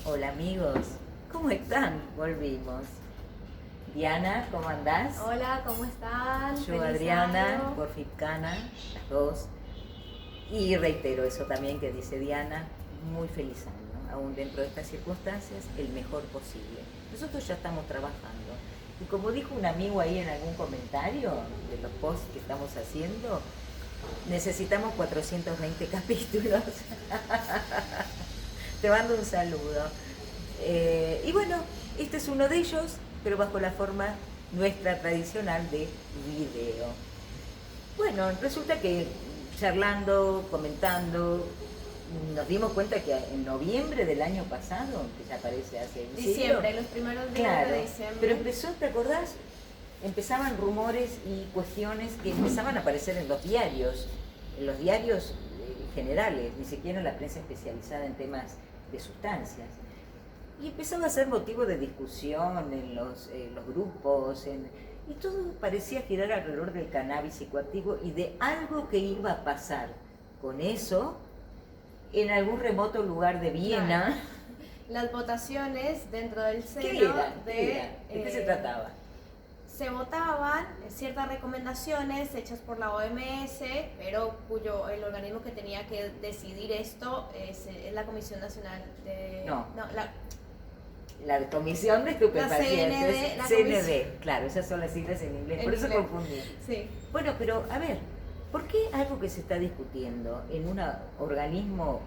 Hola amigos, ¿cómo están? Volvimos. Diana, ¿cómo andás? Hola, ¿cómo están? Yo, Feliz Adriana, año. Porfitcana, las dos. Y reitero eso también que dice Diana, muy feliz año, aún dentro de estas circunstancias, el mejor posible. Nosotros ya estamos trabajando. Y como dijo un amigo ahí en algún comentario de los posts que estamos haciendo, necesitamos 420 capítulos. Te mando un saludo. Y bueno, este es uno de ellos, pero bajo la forma nuestra tradicional de video. Bueno, resulta que charlando, comentando, nos dimos cuenta que en noviembre del año pasado, que ya parece hace un siglo, Diciembre, los primeros días claro, de diciembre. pero empezó, ¿te acordás? Empezaban rumores y cuestiones que empezaban a aparecer en los diarios generales, ni siquiera en la prensa especializada en temas de sustancias. Y empezaba a ser motivo de discusión en los grupos, y todo parecía girar alrededor del cannabis psicoactivo y de algo que iba a pasar con eso en algún remoto lugar de Viena. Claro. Las votaciones dentro del ¿Qué seno era? ¿De qué se trataba? Se votaban ciertas recomendaciones hechas por la OMS, pero el organismo que tenía que decidir esto es la Comisión Nacional de... La Comisión de Estupefacientes, la CND, claro, esas son las siglas en inglés, por eso confundí. Sí. Bueno, pero a ver, ¿por qué algo que se está discutiendo en un organismo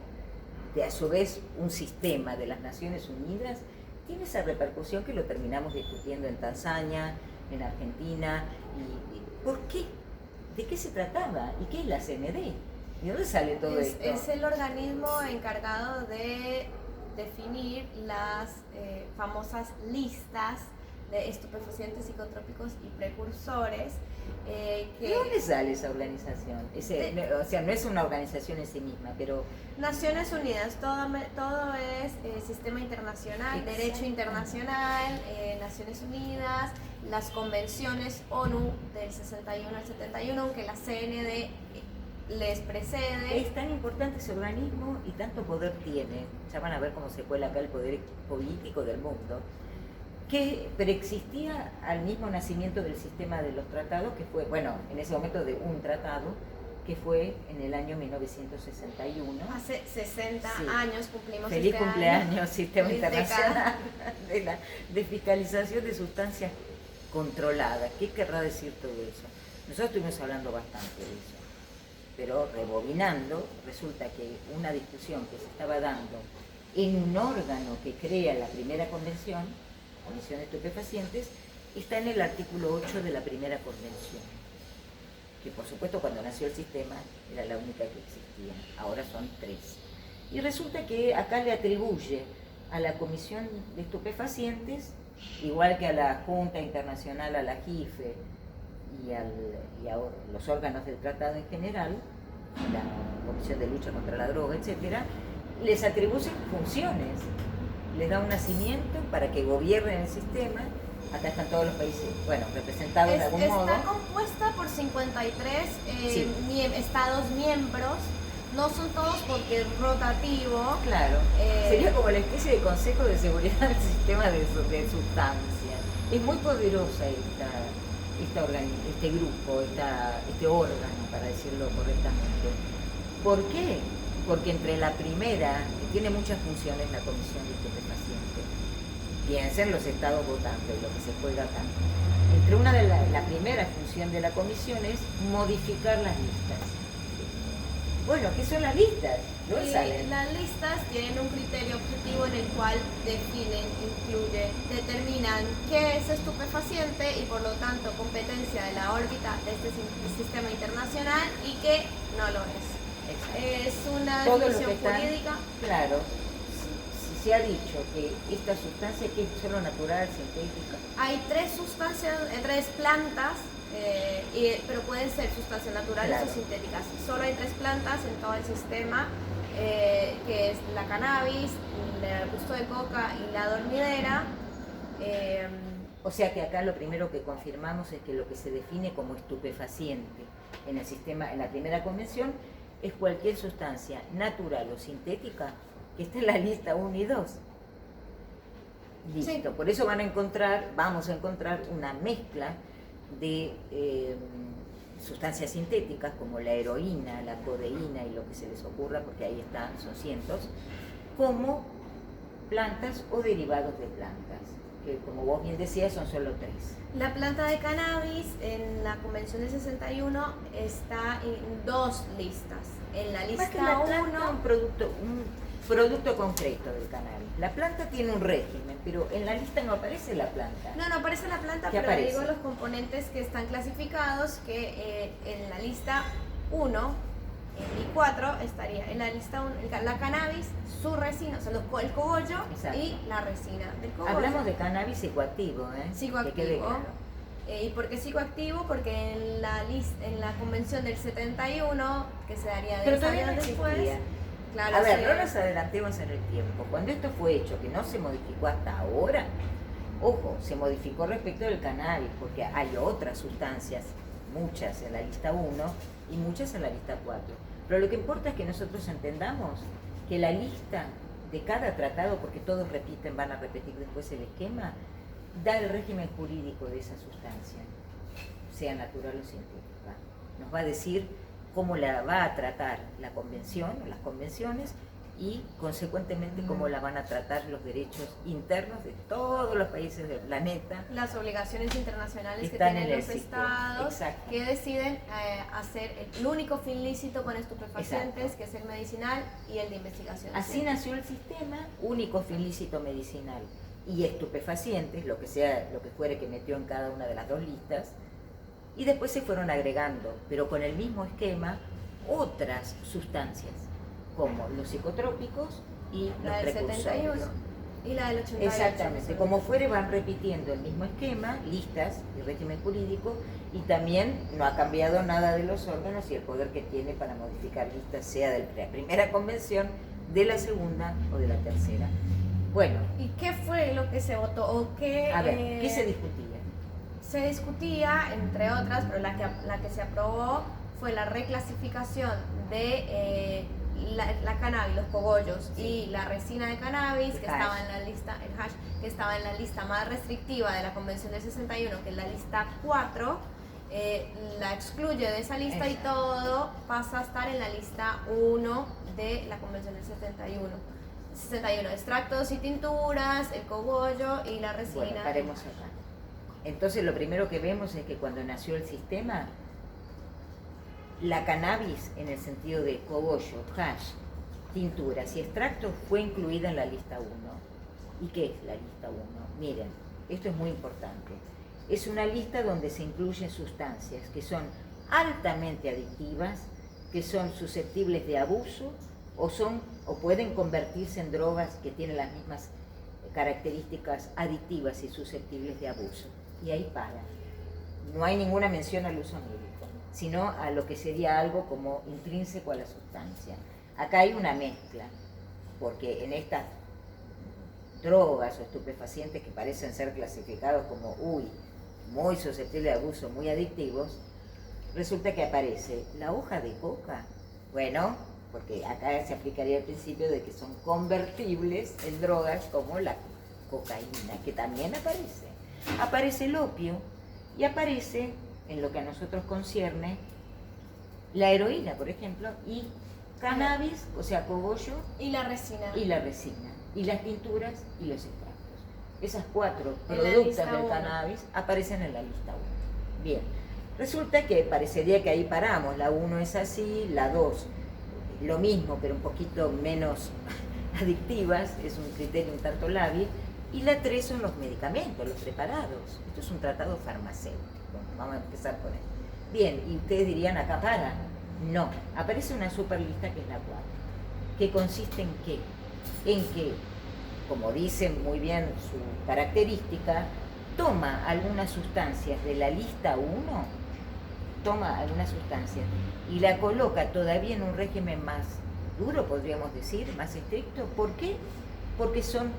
de a su vez un sistema de las Naciones Unidas tiene esa repercusión que lo terminamos discutiendo en Tanzania, en Argentina? ¿Y por qué? ¿De qué se trataba? ¿Y qué es la CND? ¿De dónde sale todo esto? Es el organismo encargado de definir las famosas listas de estupefacientes, psicotrópicos y precursores. ¿De dónde sale esa organización? O sea, no es una organización en sí misma, pero... Naciones Unidas, todo es sistema internacional, exacto, derecho internacional, Naciones Unidas, las convenciones ONU del 61 al 71, aunque la CND les precede. Es tan importante ese organismo y tanto poder tiene, ya van a ver cómo se cuela acá el poder político del mundo, que preexistía al mismo nacimiento del sistema de los tratados, que fue, bueno, en ese momento de un tratado, que fue en el año 1961. Hace 60 años cumplimos. Feliz cumpleaños, Sistema Internacional de Fiscalización de Sustancias Controladas. ¿Qué querrá decir todo eso? Nosotros estuvimos hablando bastante de eso, pero rebobinando, resulta que una discusión que se estaba dando en un órgano que crea la primera convención, Comisión de Estupefacientes, está en el artículo 8 de la primera convención, que por supuesto cuando nació el sistema era la única que existía, ahora son 3. Y resulta que acá le atribuye a la Comisión de Estupefacientes, igual que a la Junta Internacional, a la JIFE y a los órganos del tratado en general, la Comisión de Lucha contra la Droga, etc., les atribuye funciones, les da un nacimiento para que gobiernen el sistema. Acá están todos los países, bueno, representados de algún modo. Está compuesta por 53 sí, estados miembros, no son todos porque es rotativo. Claro, sería como la especie de Consejo de Seguridad del Sistema de Sustancias. Es muy poderosa este grupo, este órgano, para decirlo correctamente. ¿Por qué? Porque entre la primera, tiene muchas funciones la Comisión de Estupefacientes, piensen los estados votantes, lo que se juega acá. Entre una de la primera función de la comisión es modificar las listas. Bueno, ¿qué son las listas? Las listas tienen un criterio objetivo en el cual definen, incluyen, determinan qué es estupefaciente y por lo tanto competencia de la órbita de este sistema internacional y qué no lo es. Exacto. Es una todo definición lo que jurídica. Claro, si se ha dicho que esta sustancia que es solo natural, sintética. Hay 3 sustancias, 3 plantas, pero pueden ser sustancias naturales, claro, o sintéticas. Solo hay 3 plantas en todo el sistema, que es la cannabis, el gusto de coca y la dormidera. O sea que acá lo primero que confirmamos es que lo que se define como estupefaciente en el sistema, en la primera convención, es cualquier sustancia natural o sintética que esté en la lista 1 y 2. Listo, Sí. por eso vamos a encontrar una mezcla de sustancias sintéticas como la heroína, la codeína y lo que se les ocurra, porque ahí están, son cientos, como plantas o derivados de plantas, que como vos bien decías son solo 3. La planta de cannabis en la Convención del 61 está en 2 listas. En la Más que lista la planta, 1, un producto concreto del cannabis. La planta tiene un régimen, pero en la lista no aparece la planta. no aparece la planta, ¿Qué pero aparece? digo los componentes que están clasificados, que en la lista 1 y 4 estaría en la lista 1 la cannabis, su resina, o sea, el cogollo. Exacto. Y la resina del cogollo. Hablamos de cannabis psicoactivo, ¿eh? Psicoactivo. Que quede claro. ¿Y por qué psicoactivo? Porque en la convención del 71, que se daría Pero 10 todavía años no después, existía. claro, A ver, se- no nos adelantemos en el tiempo. Cuando esto fue hecho, que no se modificó hasta ahora, ojo, se modificó respecto del cannabis, porque hay otras sustancias, muchas en la lista 1 y muchas en la lista 4. Pero lo que importa es que nosotros entendamos que la lista de cada tratado, porque todos repiten, van a repetir después el esquema, da el régimen jurídico de esa sustancia, sea natural o científica. Nos va a decir cómo la va a tratar la convención o las convenciones y consecuentemente cómo la van a tratar los derechos internos de todos los países del planeta. las obligaciones internacionales que Están tienen en el los sistema. estados, Exacto. que deciden hacer el único fin lícito con estupefacientes, Exacto. que es el medicinal y el de investigación. Así nació el sistema, único fin lícito medicinal y estupefacientes, lo que fuere que metió en cada una de las 2 listas, y después se fueron agregando, pero con el mismo esquema, otras sustancias, como los psicotrópicos y los La del precursores. 71 y la del 88. Exactamente, como fuere van repitiendo el mismo esquema, listas y régimen jurídico, y también no ha cambiado nada de los órganos y el poder que tiene para modificar listas, sea de la primera convención, de la segunda o de la tercera. Bueno, ¿Y qué fue lo que se votó? ¿O qué, a ver, ¿qué se discutía? se discutía, entre otras, pero la que se aprobó fue la reclasificación de la cannabis, los cogollos y la resina de cannabis, El que hash. estaba en la lista, el hash, que estaba en la lista más restrictiva de la Convención del 61, que es la lista 4, la excluye de esa lista y Exacto. todo pasa a estar en la lista 1 de la Convención del 61, extractos y tinturas, el cogollo y la resina. Bueno, paremos acá. Entonces lo primero que vemos es que cuando nació el sistema, la cannabis en el sentido de cogollo, hash, tinturas y extractos fue incluida en la lista 1. ¿Y qué es la lista 1? Miren, esto es muy importante. Es una lista donde se incluyen sustancias que son altamente adictivas, que son susceptibles de abuso o pueden convertirse en drogas que tienen las mismas características adictivas y susceptibles de abuso. Y ahí para. No hay ninguna mención al uso médico, sino a lo que sería algo como intrínseco a la sustancia. Acá hay una mezcla, porque en estas drogas o estupefacientes que parecen ser clasificados como, muy susceptibles de abuso, muy adictivos, resulta que aparece la hoja de coca. Bueno, porque acá se aplicaría el principio de que son convertibles en drogas como la cocaína, que también aparece. Aparece el opio y aparece, en lo que a nosotros concierne, la heroína, por ejemplo, y cannabis, o sea, cogollo, Y la resina. y la resina, y las tinturas y los extractos. Esas 4 En la productos lista del 1. cannabis aparecen en la lista 1. Bien, resulta que parecería que ahí paramos, la 1 es así, la 2 lo mismo, pero un poquito menos adictivas, es un criterio un tanto lábil, y la 3 son los medicamentos, los preparados. Esto es un tratado farmacéutico, vamos a empezar por ahí. Bien, y ustedes dirían, acá para. No, aparece una superlista que es la 4, que consiste en qué? En que, como dice muy bien su característica, toma algunas sustancias de la lista 1, toma algunas sustancias y la coloca todavía en un régimen más duro, podríamos decir, más estricto. ¿Por qué? Porque son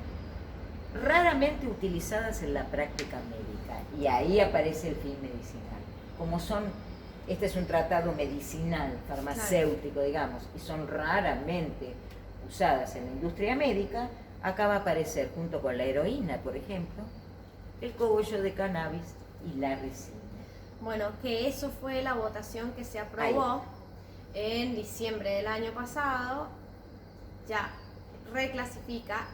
raramente utilizadas en la práctica médica y ahí aparece el fin medicinal. Como este es un tratado medicinal, farmacéutico, digamos, y son raramente usadas en la industria médica, acá va a aparecer, junto con la heroína, por ejemplo, el cogollo de cannabis y la resina. Bueno, que eso fue la votación que se aprobó en diciembre del año pasado, ya reclasifica,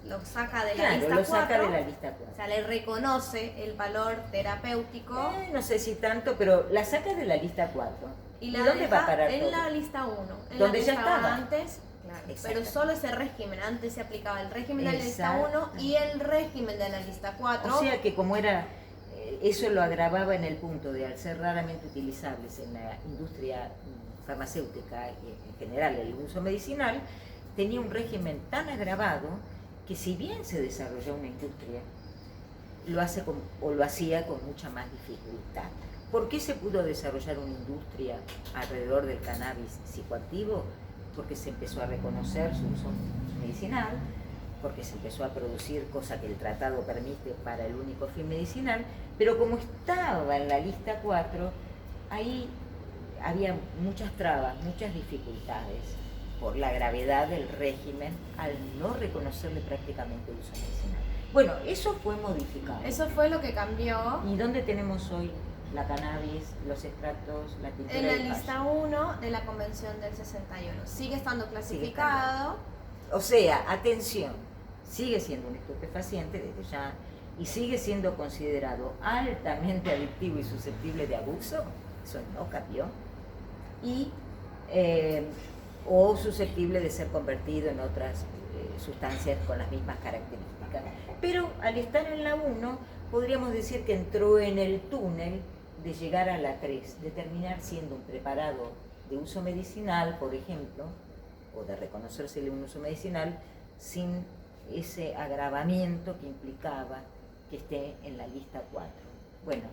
lo saca de la Claro, lista lo 4, saca de la lista 4. o sea, le reconoce el valor terapéutico. No sé si tanto, pero la saca de la lista 4. ¿Y dónde deja va a parar en todo? la lista 1? En ¿Donde la ya que estaba? Antes, claro, pero Exacto. solo ese régimen. Antes se aplicaba el régimen de la lista Exacto. 1 y el régimen de la lista 4. O sea que como era, eso lo agravaba en el punto de al ser raramente utilizables en la industria farmacéutica y en general el uso medicinal, tenía un régimen tan agravado que si bien se desarrolló una industria, lo hacía con mucha más dificultad. ¿Por qué se pudo desarrollar una industria alrededor del cannabis psicoactivo? Porque se empezó a reconocer su uso medicinal, porque se empezó a producir, cosa que el tratado permite para el único fin medicinal, pero como estaba en la lista 4, ahí había muchas trabas, muchas dificultades por la gravedad del régimen al no reconocerle prácticamente el uso medicinal. Bueno, eso fue modificado. Eso fue lo que cambió. ¿Y dónde tenemos hoy la cannabis, los extractos, la tintura En la del lista hash? 1 de la Convención del 61. Sigue estando clasificado. O sea, atención, sigue siendo un estupefaciente desde ya y sigue siendo considerado altamente adictivo y susceptible de abuso, eso no cambió, y, o susceptible de ser convertido en otras sustancias con las mismas características. Pero al estar en la 1, podríamos decir que entró en el túnel de llegar a la 3, de terminar siendo un preparado de uso medicinal, por ejemplo, o de reconocérsele un uso medicinal, sin ese agravamiento que implicaba que esté en la lista 4. Bueno,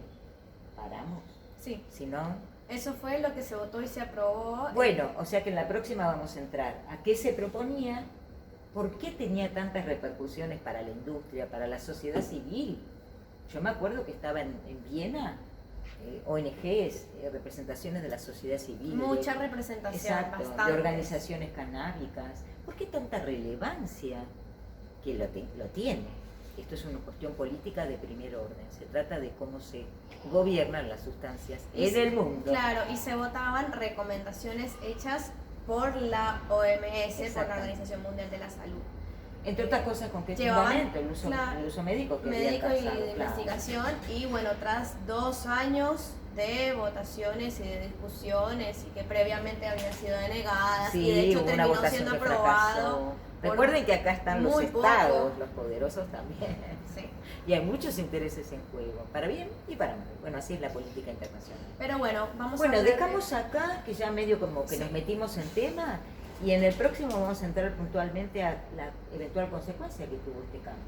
paramos. Sí. Si no... Eso fue lo que se votó y se aprobó. Bueno, o sea que en la próxima vamos a entrar a qué se proponía, por qué tenía tantas repercusiones para la industria, para la sociedad civil. Yo me acuerdo que estaba en Viena, ONGs, representaciones de la sociedad civil. Mucha representación, exacto, bastante. de organizaciones canábicas. ¿Por qué tanta relevancia? Que lo tiene. Esto es una cuestión política de primer orden. Se trata de cómo se gobiernan las sustancias en el mundo. Claro, y se votaban recomendaciones hechas por la OMS, por la Organización Mundial de la Salud. Entre otras cosas, ¿con qué Llevaban, fundamento? El uso médico que médico había y alcanzado, de claro. investigación, y bueno, tras 2 años de votaciones y de discusiones y que previamente habían sido denegadas, Sí, y de hecho hubo una terminó votación siendo que aprobado. fracasó. Recuerden que acá están los muy estados, poco. los poderosos también. Sí. Y hay muchos intereses en juego, para bien y para mal. Bueno, así es la política internacional. Pero bueno, vamos a Bueno, hablar dejamos acá, que ya medio como que Sí. nos metimos en tema, y en el próximo vamos a entrar puntualmente a la eventual consecuencia que tuvo este cambio.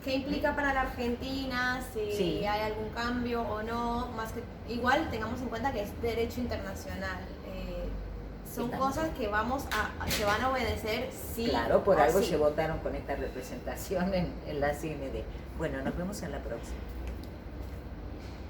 qué implica para la Argentina, si Sí. hay algún cambio o no, más que igual tengamos en cuenta que es derecho internacional. Son Sí, cosas que van a obedecer sí. Claro, por o algo sí. se votaron con esta representación en la CND. Bueno, nos vemos en la próxima.